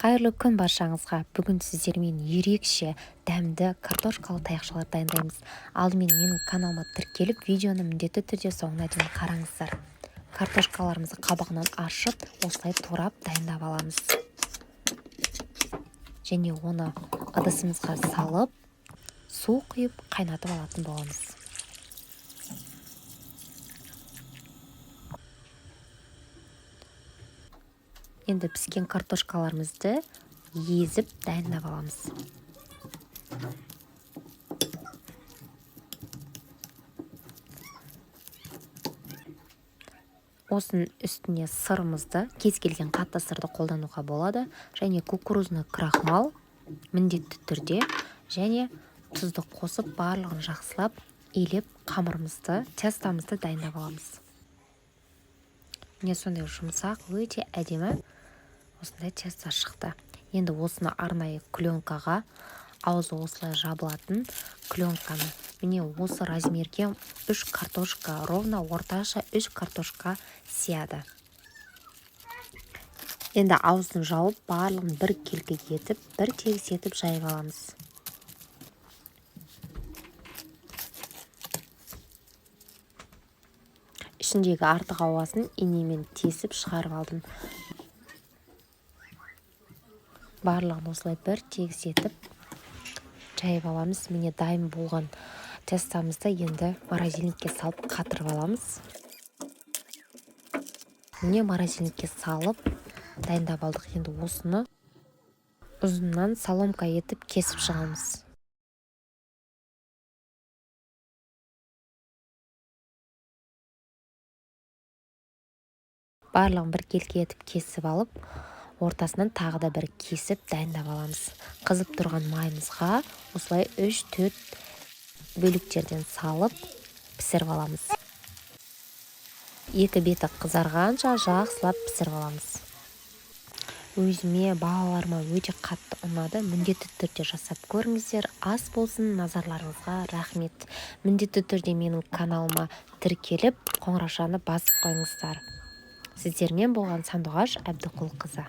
Қайырлы күн баршаңызға. Бүгін сіздермен ерекше дәмді картошкалы таяқшалар дайындаймыз. Алдымен менің каналыма тіркеліп, видеоны міндетті түрде соңына дейін қараңыздар. Картошкаларымызды қабығынан ашып, осылай турап дайындап аламыз. Және оны ыдысымызға салып, су құйып қайнатып алатын боламыз. Енді піскен картошкаларымызды езіп дайындап аламыз. Осының үстіне сырымызды, кез келген қатты сырды қолдануға болады, және кукурузный крахмал міндетті түрде, және тұзды қосып барлығын жақсылап илеп қамырымызды, тестамызды дайындап аламыз. Міне сондай жұмсақ, өте әдемі осындай теста шықты. Енді осыны арнайы пленкаға, аузы осылай жабылатын пленканы, міне осы размерге 3 картошка, ровно орташа 3 картошка сияды. Енді аузын жауып, барлығын бір келкі етіп, бір тегіс етіп жайып аламыз. Ішіндегі артық ауасын инемен тесіп шығарып алдым. Барлығын осылай бір тегіс етіп жайып аламыз. Міне дайын болған тестамызды енді морозильникке салып қатырып аламыз. Міне морозильникке салып дайындап алдық. Енді осыны ұзыннан соломка етіп кесіп шығамыз. Барлығын бір келке етіп кесіп алып, ортасынан тағы да бір кесіп дайындап аламыз. Қызып тұрған майымызға осылай 3-4 бөліктерден салып пісіріп аламыз. Екі беті қызарғанша жақсылап пісіріп аламыз. Өзіме, балаларыма өте қатты ұнады. Міндетті түрде жасап көріңіздер. Ас болсын, назарларыңызға рахмет. Міндетті түрде менің каналыма тіркеліп, қоңыраушаны басып қойыңыздар. Сіздермен болған Сандуғаш Әбдіқұлқызы.